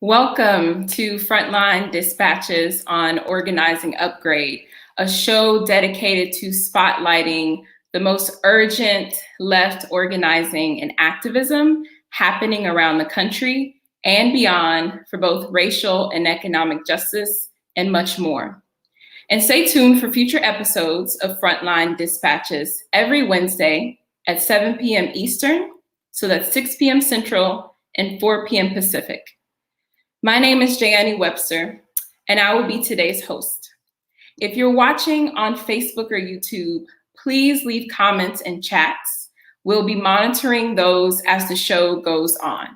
Welcome to Frontline Dispatches on Organizing Upgrade, a show dedicated to spotlighting the most urgent left organizing and activism happening around the country and beyond for both racial and economic justice and much more. And stay tuned for future episodes of Frontline Dispatches every Wednesday at 7 p.m. Eastern, so that's 6 p.m. Central and 4 p.m. Pacific. My name is Jayanni Webster, and I will be today's host. If you're watching on Facebook or YouTube, please leave comments and chats. We'll be monitoring those as the show goes on.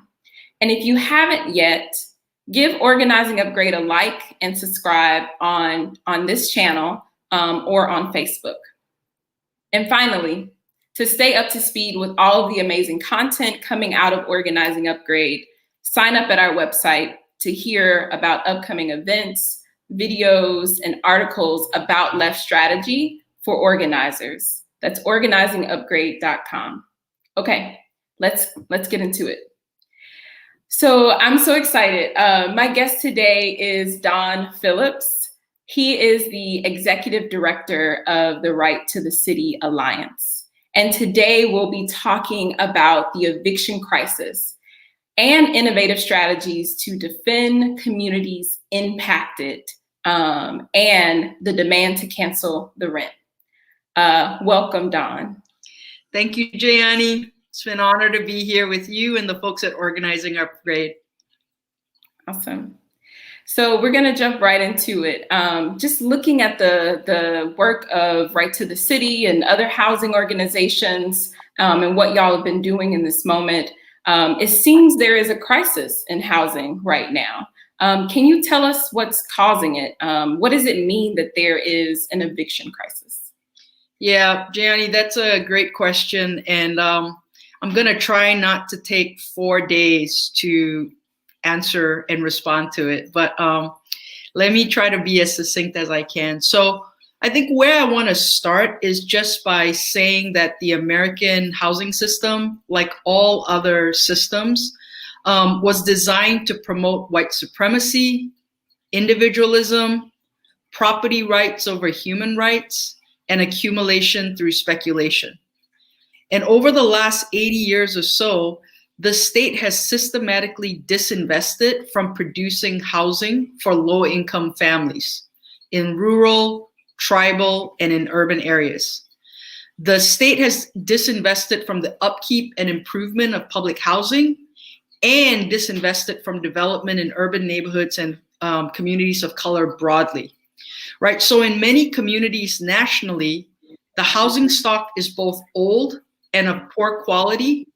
And if you haven't yet, give Organizing Upgrade a like and subscribe on this channel or on Facebook. And finally, to stay up to speed with all of the amazing content coming out of Organizing Upgrade, sign up at our website to hear about upcoming events, videos, and articles about left strategy for organizers. That's organizingupgrade.com. Okay, let's get into it. So I'm so excited. My guest today is Don Phillips. He is the executive director of the Right to the City Alliance. And today we'll be talking about the eviction crisis and innovative strategies to defend communities impacted and the demand to cancel the rent. Welcome, Don. Thank you, Jayanni. It's been an honor to be here with you and the folks at Organizing Upgrade. Awesome. So we're gonna jump right into it. Just looking at the work of Right to the City and other housing organizations and what y'all have been doing in this moment, it seems there is a crisis in housing right now. Can you tell us what's causing it? What does it mean that there is an eviction crisis? Yeah, Jayanni, that's a great question. And I'm gonna try not to take 4 days to answer and respond to it, but let me try to be as succinct as I can. So I think where I want to start is just by saying that the American housing system, like all other systems, was designed to promote white supremacy, individualism, property rights over human rights, and accumulation through speculation. And over the last 80 years or so, the state has systematically disinvested from producing housing for low-income families in rural, tribal, and in urban areas. The state has disinvested from the upkeep and improvement of public housing and disinvested from development in urban neighborhoods and communities of color broadly, right? So in many communities nationally, the housing stock is both old and of poor quality,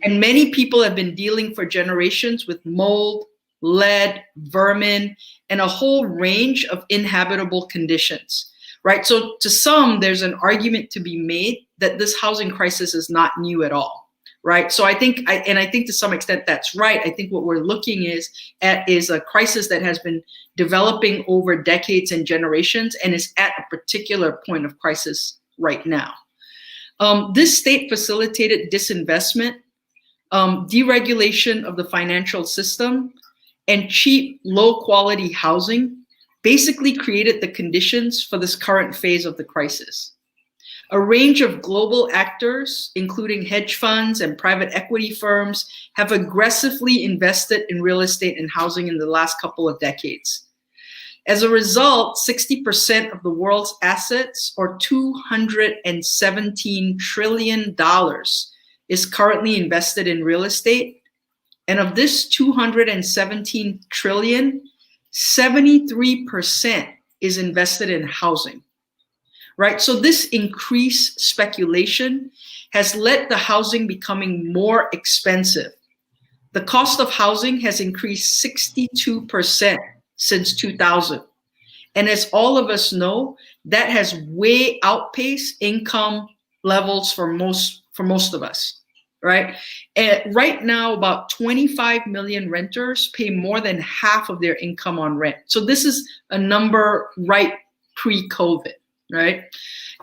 and many people have been dealing for generations with mold, lead, vermin, and a whole range of inhabitable conditions, right? So to some, there's an argument to be made that this housing crisis is not new at all, right? So I think to some extent that's right. I think what we're looking is a crisis that has been developing over decades and generations and is at a particular point of crisis right now. This state facilitated disinvestment, deregulation of the financial system, and cheap, low-quality housing basically created the conditions for this current phase of the crisis. A range of global actors, including hedge funds and private equity firms, have aggressively invested in real estate and housing in the last couple of decades. As a result, 60% of the world's assets, or $217 trillion, is currently invested in real estate. And of this 217 trillion, 73% is invested in housing, right? So this increased speculation has led the housing becoming more expensive. The cost of housing has increased 62% since 2000. And as all of us know, that has way outpaced income levels for most of us. Right? And right now, about 25 million renters pay more than half of their income on rent. So this is a number right pre-COVID, right?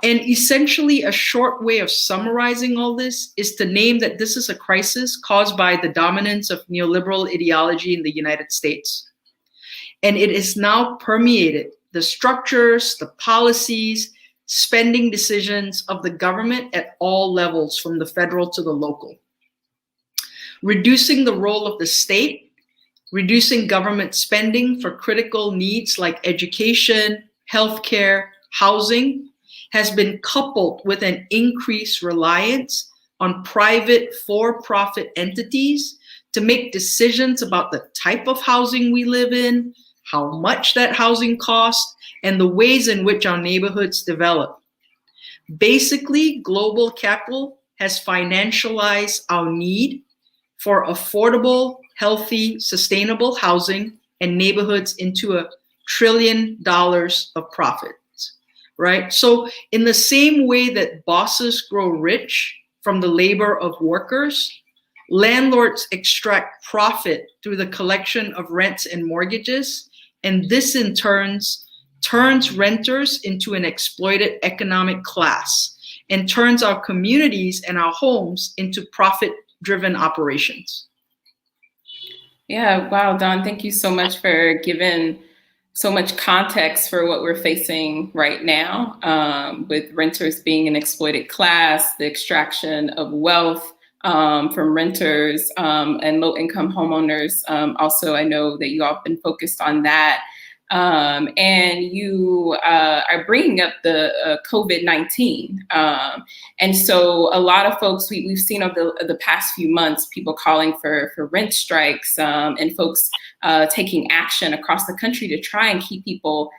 And essentially, a short way of summarizing all this is to name that this is a crisis caused by the dominance of neoliberal ideology in the United States. And it is now permeated the structures, the policies, spending decisions of the government at all levels, from the federal to the local. Reducing the role of the state, reducing government spending for critical needs like education, healthcare, housing, has been coupled with an increased reliance on private for-profit entities to make decisions about the type of housing we live in, how much that housing costs, and the ways in which our neighborhoods develop. Basically, global capital has financialized our need for affordable, healthy, sustainable housing and neighborhoods into $1 trillion of profit. Right? So in the same way that bosses grow rich from the labor of workers, landlords extract profit through the collection of rents and mortgages, and this in turns renters into an exploited economic class and turns our communities and our homes into profit-driven operations. Yeah, wow, Don, thank you so much for giving so much context for what we're facing right now, with renters being an exploited class, the extraction of wealth from renters and low-income homeowners. Also, I know that you all have been focused on that. And you are bringing up the COVID-19. And so a lot of folks, we've seen over the past few months, people calling for rent strikes and folks taking action across the country to try and keep people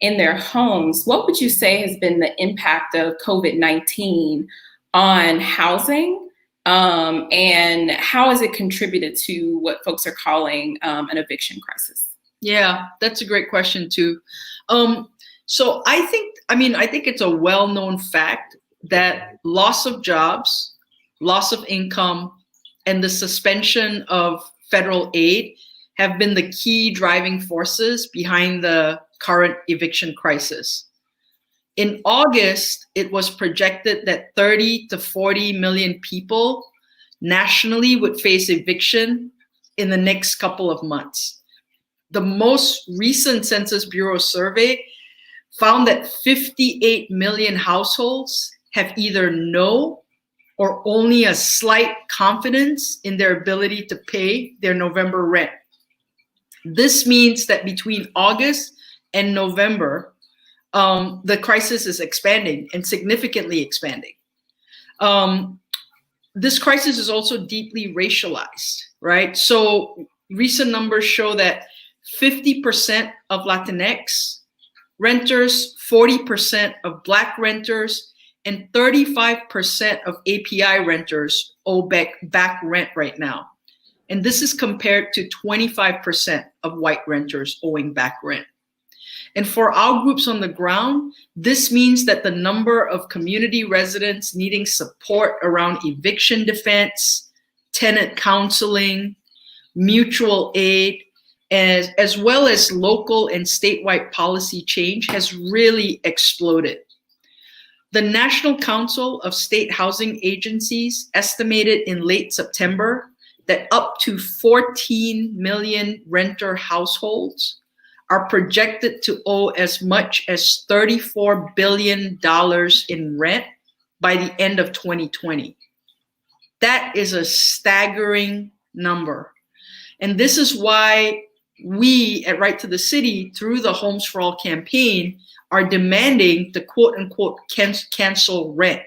in their homes. What would you say has been the impact of COVID-19 on housing? And how has it contributed to what folks are calling an eviction crisis? Yeah, that's a great question too. So I think it's a well-known fact that loss of jobs, loss of income, and the suspension of federal aid have been the key driving forces behind the current eviction crisis. In August, it was projected that 30 to 40 million people nationally would face eviction in the next couple of months. The most recent Census Bureau survey found that 58 million households have either no or only a slight confidence in their ability to pay their November rent. This means that between August and November, the crisis is expanding and significantly expanding. This crisis is also deeply racialized, right? So recent numbers show that 50% of Latinx renters, 40% of Black renters, and 35% of API renters owe back rent right now. And this is compared to 25% of white renters owing back rent. And for our groups on the ground, this means that the number of community residents needing support around eviction defense, tenant counseling, mutual aid, as well as local and statewide policy change has really exploded. The National Council of State Housing Agencies estimated in late September that up to 14 million renter households are projected to owe as much as $34 billion in rent by the end of 2020. That is a staggering number. And this is why we at Right to the City, through the Homes for All campaign, are demanding to quote unquote cancel rent.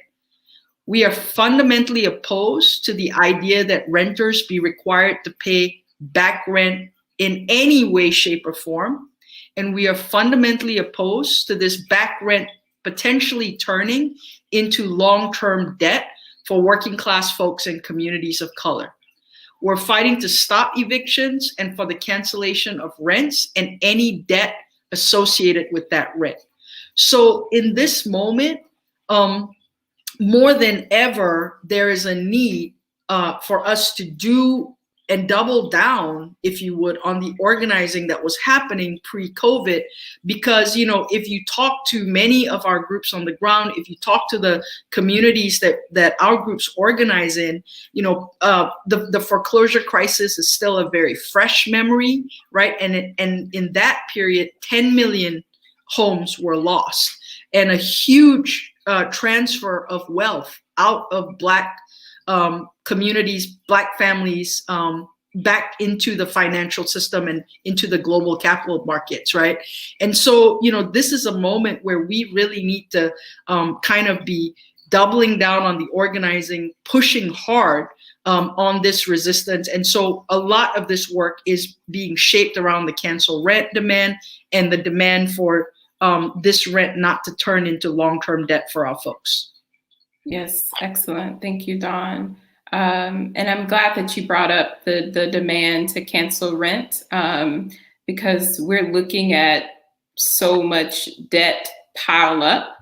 We are fundamentally opposed to the idea that renters be required to pay back rent in any way, shape, or form. And we are fundamentally opposed to this back rent potentially turning into long-term debt for working class folks and communities of color. We're fighting to stop evictions and for the cancellation of rents and any debt associated with that rent. So in this moment, more than ever, there is a need for us to do and double down, if you would, on the organizing that was happening pre-COVID. Because, if you talk to many of our groups on the ground, if you talk to the communities that our groups organize in, the foreclosure crisis is still a very fresh memory, right? And in that period, 10 million homes were lost, and a huge transfer of wealth out of Black communities, Black families, back into the financial system and into the global capital markets, right? And so, this is a moment where we really need to kind of be doubling down on the organizing, pushing hard on this resistance. And so a lot of this work is being shaped around the cancel rent demand and the demand for this rent not to turn into long-term debt for our folks. Yes, excellent. Thank you, Dawn. And I'm glad that you brought up the demand to cancel rent, because we're looking at so much debt pile up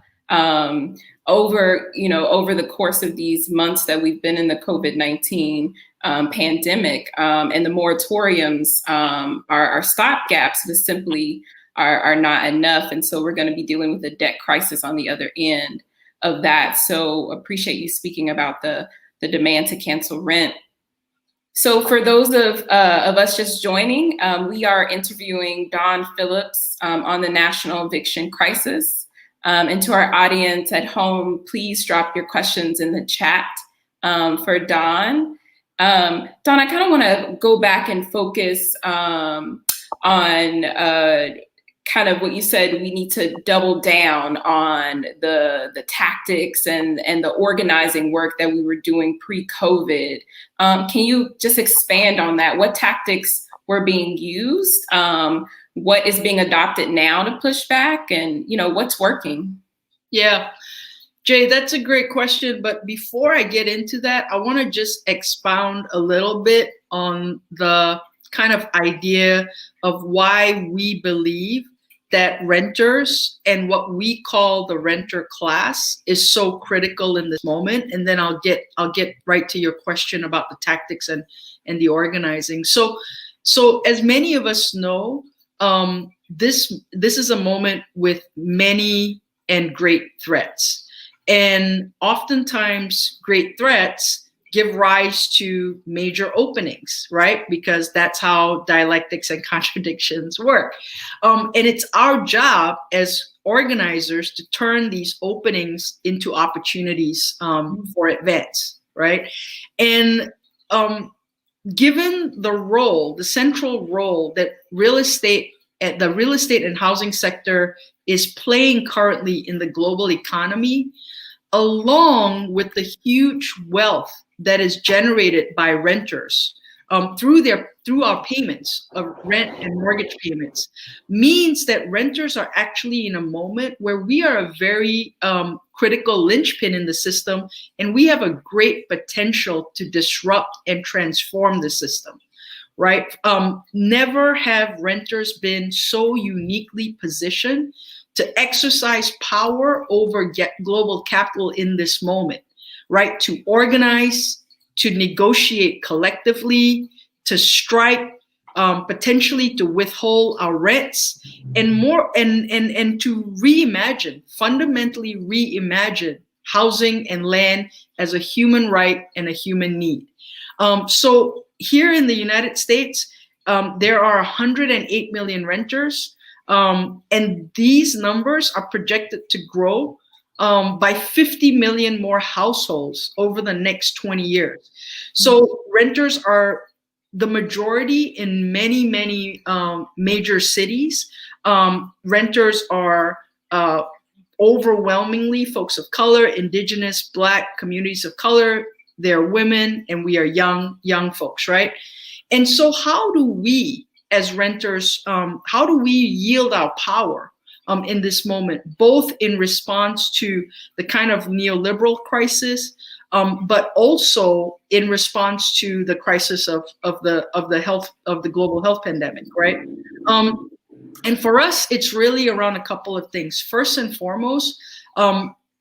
over the course of these months that we've been in the COVID-19 pandemic, and the moratoriums are stopgaps, but simply are not enough. And so we're going to be dealing with a debt crisis on the other end of that. So appreciate you speaking about the demand to cancel rent. So for those of us just joining, we are interviewing Dawn Phillips on the national eviction crisis. And to our audience at home, please drop your questions in the chat for Dawn. Dawn, I kind of want to go back and focus on kind of what you said. We need to double down on the tactics and the organizing work that we were doing pre-COVID. Can you just expand on that? What tactics were being used? What is being adopted now to push back? And, what's working? Yeah, Jay, that's a great question. But before I get into that, I want to just expound a little bit on the kind of idea of why we believe that renters and what we call the renter class is so critical in this moment. And then I'll get right to your question about the tactics and the organizing. So as many of us know, this is a moment with many and great threats. And oftentimes great threats give rise to major openings, right? Because that's how dialectics and contradictions work. And it's our job as organizers to turn these openings into opportunities for advance, right? And given the central role that the real estate and housing sector is playing currently in the global economy, along with the huge wealth that is generated by renters through our payments of rent and mortgage payments, means that renters are actually in a moment where we are a very critical linchpin in the system, and we have a great potential to disrupt and transform the system, right? Never have renters been so uniquely positioned to exercise power over global capital in this moment, right? To organize, to negotiate collectively, to strike, potentially to withhold our rents, and more, and to reimagine, fundamentally reimagine housing and land as a human right and a human need. So here in the United States, there are 108 million renters, and these numbers are projected to grow by 50 million more households over the next 20 years. So renters are the majority in many, many major cities. Renters are overwhelmingly folks of color, indigenous, Black communities of color. They're women, and we are young folks, right? And so how do we, as renters, how do we yield our power in this moment, both in response to the kind of neoliberal crisis, but also in response to the crisis of the global health pandemic, right? And for us, it's really around a couple of things. First and foremost,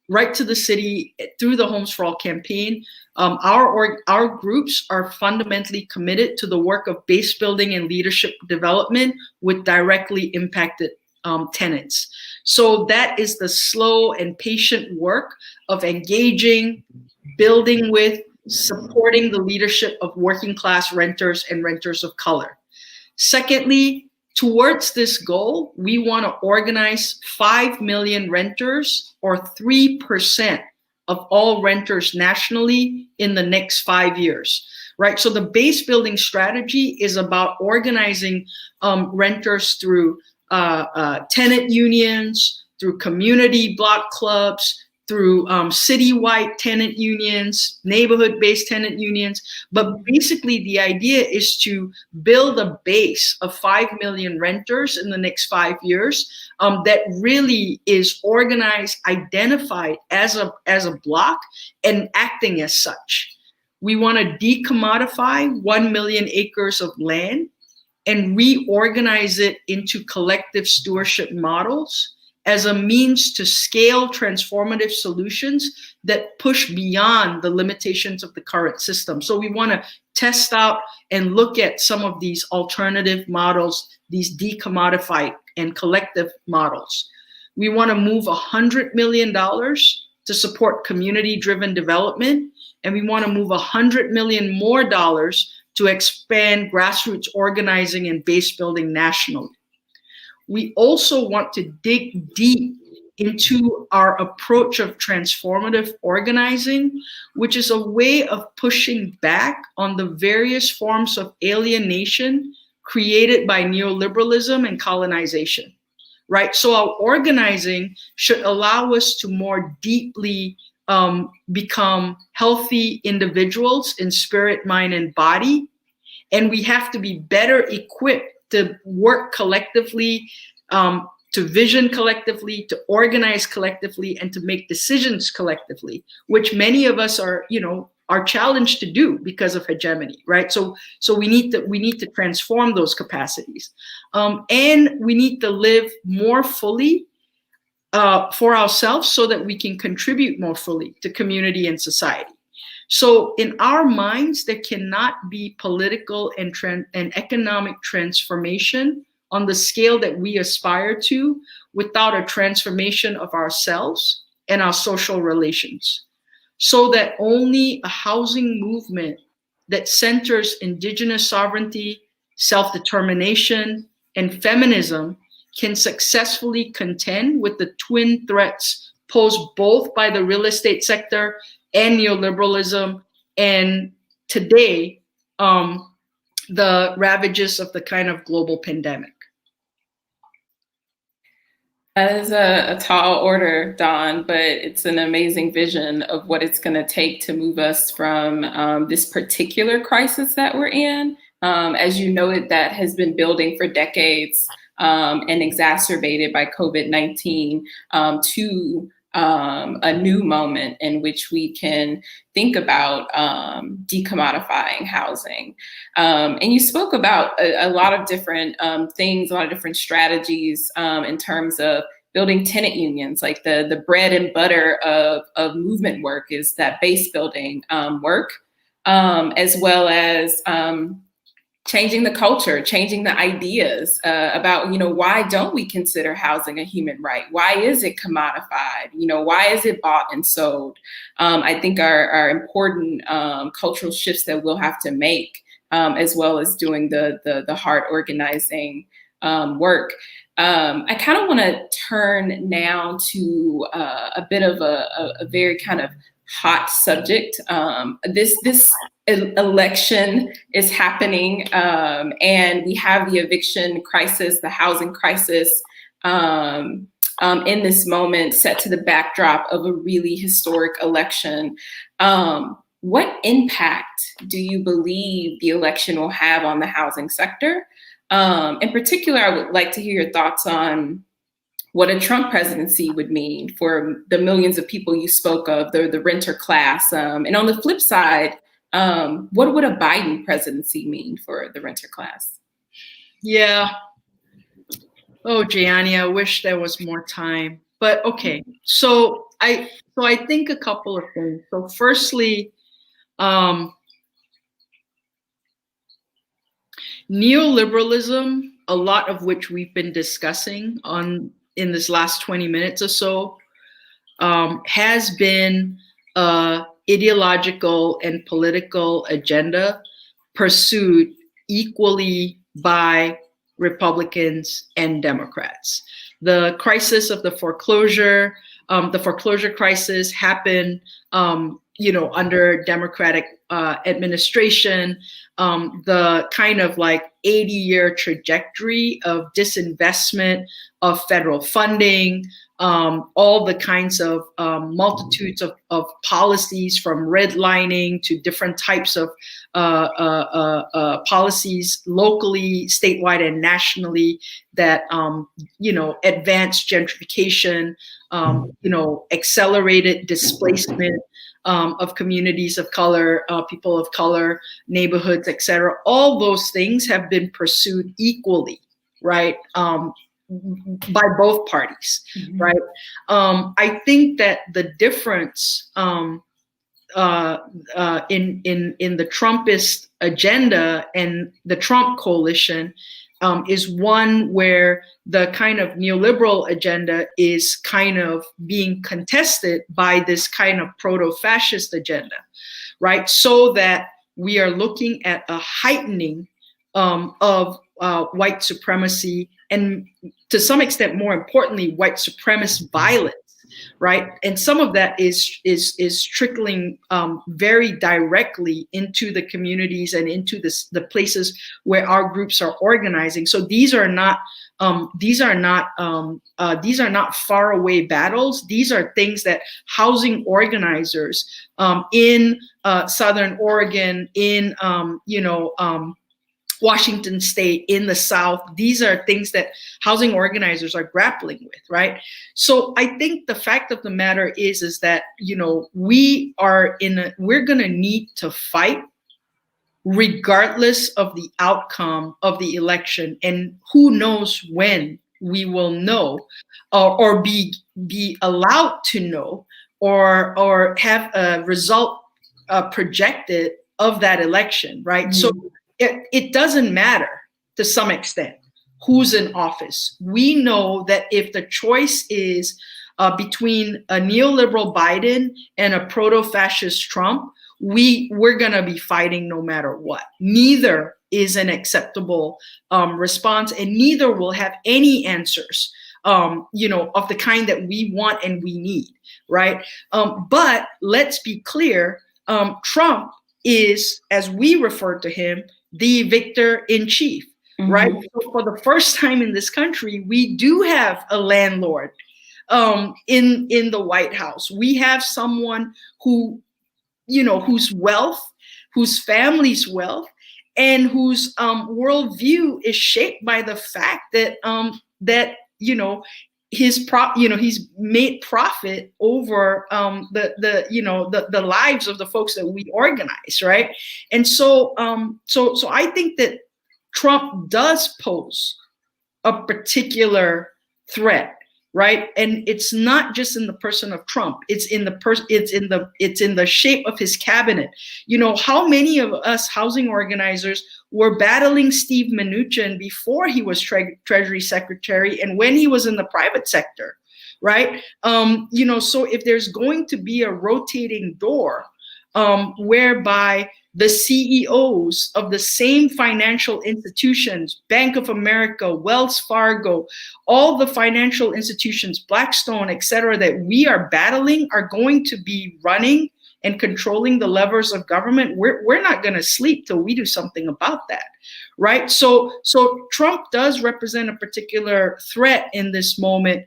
right to the city through the Homes for All campaign. Our groups are fundamentally committed to the work of base building and leadership development with directly impacted tenants. So that is the slow and patient work of engaging, building with, supporting the leadership of working class renters and renters of color. Secondly, towards this goal, we want to organize 5 million renters, or 3% of all renters nationally, in the next 5 years, right? So the base building strategy is about organizing renters through tenant unions, through community block clubs, through citywide tenant unions, neighborhood-based tenant unions. But basically, the idea is to build a base of 5 million renters in the next 5 years that really is organized, identified as a block, and acting as such. We want to decommodify 1 million acres of land and reorganize it into collective stewardship models as a means to scale transformative solutions that push beyond the limitations of the current system. So we want to test out and look at some of these alternative models, these decommodified and collective models. We want to move $100 million to support community-driven development, and we want to move $100 million more to expand grassroots organizing and base building nationally. We also want to dig deep into our approach of transformative organizing, which is a way of pushing back on the various forms of alienation created by neoliberalism and colonization, right? So our organizing should allow us to more deeply become healthy individuals in spirit, mind, and body. And we have to be better equipped to work collectively, to vision collectively, to organize collectively, and to make decisions collectively, which many of us are challenged to do because of hegemony, right? So we need to transform those capacities, and we need to live more fully for ourselves so that we can contribute more fully to community and society. So in our minds, there cannot be political and economic transformation on the scale that we aspire to without a transformation of ourselves and our social relations. So that only a housing movement that centers indigenous sovereignty, self-determination, and feminism can successfully contend with the twin threats posed both by the real estate sector and neoliberalism, and today, the ravages of the kind of global pandemic. That is a tall order, Don, but it's an amazing vision of what it's going to take to move us from this particular crisis that we're in. As you noted, that has been building for decades and exacerbated by COVID-19 to a new moment in which we can think about decommodifying housing. And you spoke about a lot of different things, a lot of different strategies in terms of building tenant unions. Like the bread and butter of movement work is that base building work, as well as changing the culture, changing the ideas about, why don't we consider housing a human right? Why is it commodified? Why is it bought and sold? I think are important cultural shifts that we'll have to make, as well as doing the hard organizing work. I kind of want to turn now to a bit of a very kind of hot subject. This election is happening, and we have the eviction crisis, the housing crisis, in this moment, set to the backdrop of a really historic election. What impact do you believe the election will have on the housing sector? In particular, I would like to hear your thoughts on what a Trump presidency would mean for the millions of people you spoke of, the renter class. And on the flip side, what would a Biden presidency mean for the renter class? Yeah. Oh, Jayanni, I wish there was more time. But okay, so So I think a couple of things. So firstly, neoliberalism, a lot of which we've been discussing in this last 20 minutes or so, has been ideological and political agenda pursued equally by Republicans and Democrats. The crisis of the foreclosure crisis happened, under Democratic administration. The kind of like 80-year trajectory of disinvestment of federal funding, all the kinds of multitudes of policies, from redlining to different types of policies locally, statewide, and nationally that advanced gentrification, accelerated displacement of communities of color, people of color, neighborhoods, etc. All those things have been pursued equally, right? By both parties, mm-hmm. Right? I think that the difference in the Trumpist agenda and the Trump coalition is one where the kind of neoliberal agenda is kind of being contested by this kind of proto-fascist agenda, right? So that we are looking at a heightening of white supremacy, and to some extent, more importantly, white supremacist violence, right? And some of that is trickling very directly into the communities and into the places where our groups are organizing. So these are not faraway battles. These are things that housing organizers in Southern Oregon, in Washington State, in the South, these are things that housing organizers are grappling with, right? So I think the fact of the matter is that, we're going to need to fight regardless of the outcome of the election, and who knows when we will know or be allowed to know or have a result projected of that election, right? Mm-hmm. So it doesn't matter to some extent who's in office. We know that if the choice is between a neoliberal Biden and a proto-fascist Trump, we're going to be fighting no matter what. Neither is an acceptable response, and neither will have any answers, of the kind that we want and we need, right? But let's be clear, Trump is, as we refer to him, the victor in chief, mm-hmm. Right? So for the first time in this country, we do have a landlord in the White House. We have someone who, whose wealth, whose family's wealth, and whose worldview is shaped by the fact that he's made profit over the lives of the folks that we organize, right? And so I think that Trump does pose a particular threat, right? And it's not just in the person of Trump. It's in the shape of his cabinet. How many of us housing organizers were battling Steve Mnuchin before he was Treasury Secretary and when he was in the private sector, right? So if there's going to be a rotating door whereby the CEOs of the same financial institutions, Bank of America, Wells Fargo, all the financial institutions, Blackstone, et cetera, that we are battling are going to be running and controlling the levers of government, we're not going to sleep till we do something about that, right? So Trump does represent a particular threat in this moment,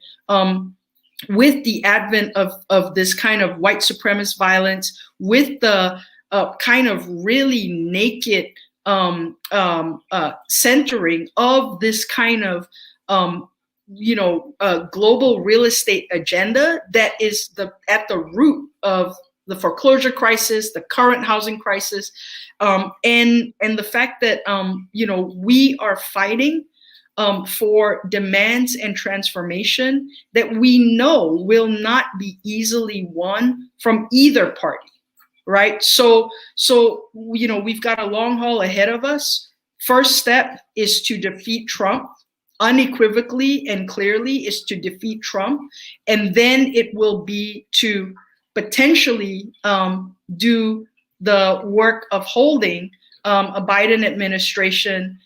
with the advent of this kind of white supremacist violence, with the kind of really naked centering of this kind of global real estate agenda that is at the root of the foreclosure crisis, the current housing crisis, and the fact that we are fighting for demands and transformation that we know will not be easily won from either party, right? So we've got a long haul ahead of us. First step is to defeat Trump, unequivocally and clearly is to defeat Trump, and then it will be to potentially do the work of holding a Biden administration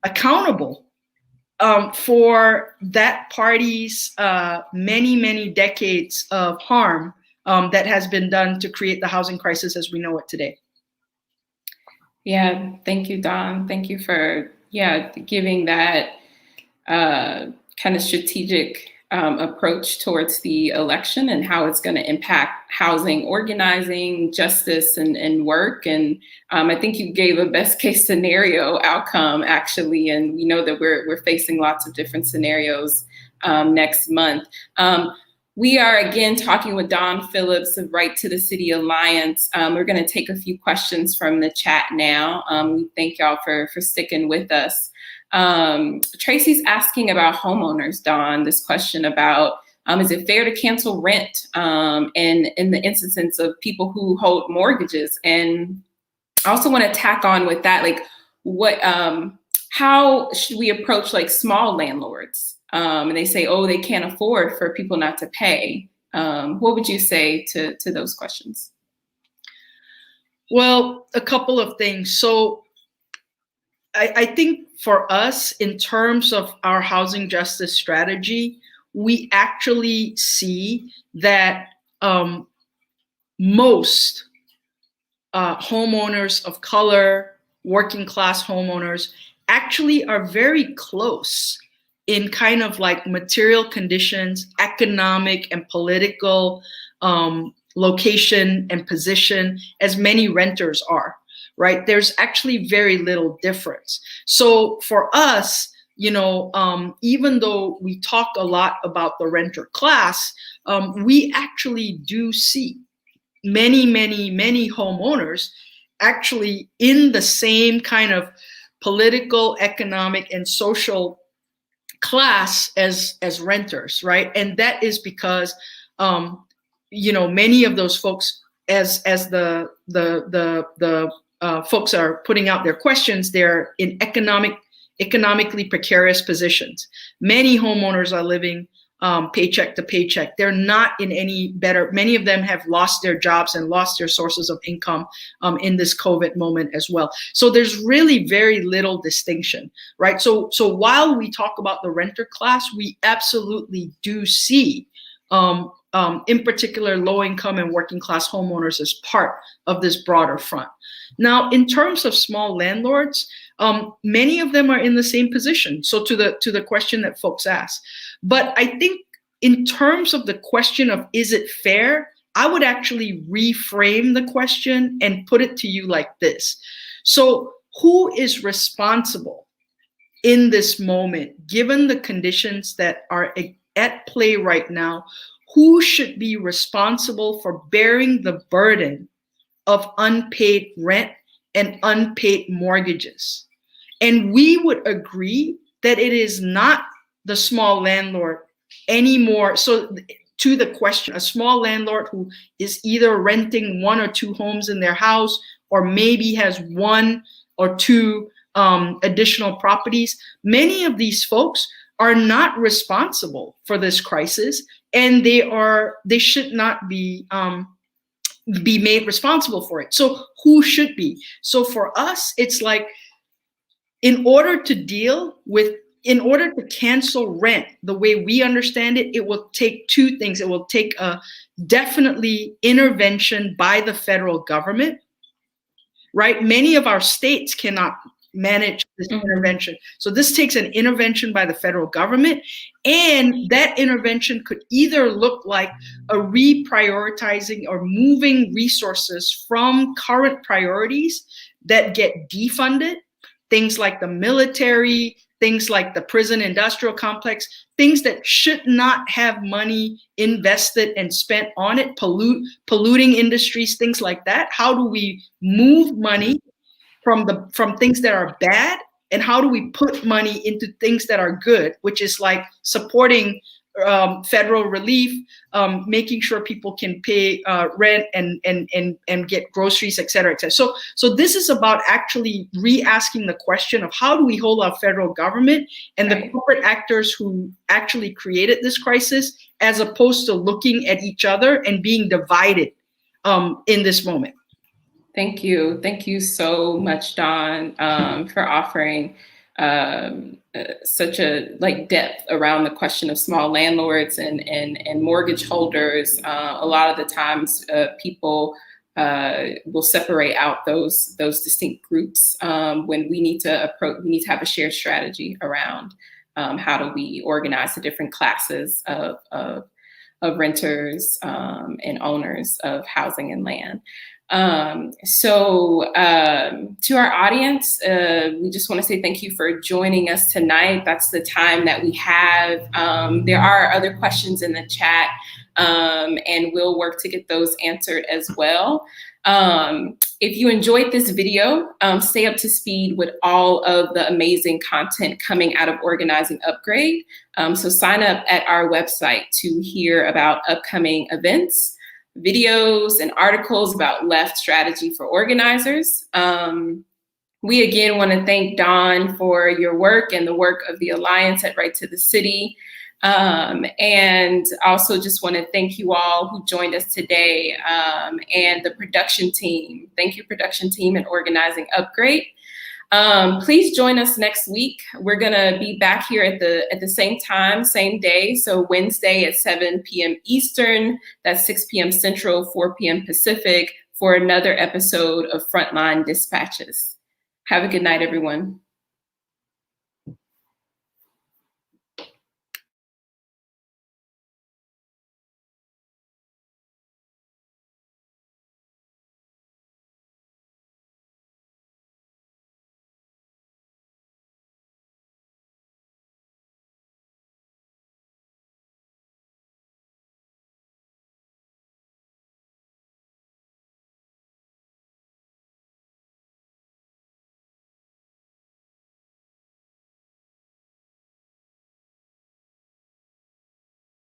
accountable for that party's many decades of harm that has been done to create the housing crisis as we know it today. Yeah, thank you, Don. Thank you for giving that kind of strategic approach towards the election and how it's going to impact housing organizing, justice, and work. And I think you gave a best case scenario outcome, actually. And we know that we're facing lots of different scenarios next month. We are again talking with Don Phillips of Right to the City Alliance. We're going to take a few questions from the chat now. We thank y'all for sticking with us. Tracy's asking about homeowners, Don, this question about, is it fair to cancel rent in the instances of people who hold mortgages? And I also want to tack on with that, like how should we approach like small landlords? And they say, oh, they can't afford for people not to pay. What would you say to those questions? Well, a couple of things. So I think for us, in terms of our housing justice strategy, we actually see that most homeowners of color, working class homeowners, actually are very close in kind of like material conditions, economic and political location and position as many renters are, right? There's actually very little difference. So for us, even though we talk a lot about the renter class, we actually do see many homeowners actually in the same kind of political, economic, and social class as renters, right? And that is because many of those folks, as the folks are putting out their questions, they're in economically precarious positions. Many homeowners are living paycheck to paycheck. They're not in any better. Many of them have lost their jobs and lost their sources of income in this COVID moment as well. So there's really very little distinction, right? So while we talk about the renter class, we absolutely do see, in particular, low-income and working class homeowners as part of this broader front. Now, in terms of small landlords, many of them are in the same position. So to the question that folks ask. But I think in terms of the question of is it fair, I would actually reframe the question and put it to you like this. So who is responsible in this moment, given the conditions that are at play right now? Who should be responsible for bearing the burden of unpaid rent and unpaid mortgages? And we would agree that it is not the small landlord anymore. So to the question, a small landlord who is either renting one or two homes in their house, or maybe has one or two additional properties, many of these folks are not responsible for this crisis, and they should not be made responsible for it. So who should be? So for us, it's like, in order to cancel rent the way we understand it, it will take two things. It will take a definitely intervention by the federal government, right? Many of our states cannot manage this intervention. So this takes an intervention by the federal government, and that intervention could either look like a reprioritizing or moving resources from current priorities that get defunded, things like the military, things like the prison industrial complex, things that should not have money invested and spent on it, polluting industries, things like that. How do we move money from things that are bad and how do we put money into things that are good, which is like supporting federal relief, making sure people can pay rent and get groceries, et cetera, et cetera. So this is about actually re-asking the question of how do we hold our federal government and the corporate actors who actually created this crisis, as opposed to looking at each other and being divided in this moment. Thank you. Thank you so much, Don, for offering such a depth around the question of small landlords and mortgage holders. A lot of the times people will separate out those distinct groups when we need to have a shared strategy around how do we organize the different classes of renters and owners of housing and land. To our audience, we just want to say thank you for joining us tonight. That's the time that we have. There are other questions in the chat, and we'll work to get those answered as well. If you enjoyed this video, stay up to speed with all of the amazing content coming out of Organizing Upgrade. So sign up at our website to hear about upcoming events, videos, and articles about left strategy for organizers. We again want to thank Don for your work and the work of the Alliance at Right to the City. And also just want to thank you all who joined us today and the production team. Thank you, production team, and Organizing Upgrade. Please join us next week. We're gonna be back here at the same time, same day. So Wednesday at 7 p.m. Eastern, that's 6 p.m. Central, 4 p.m. Pacific, for another episode of Frontline Dispatches. Have a good night, everyone.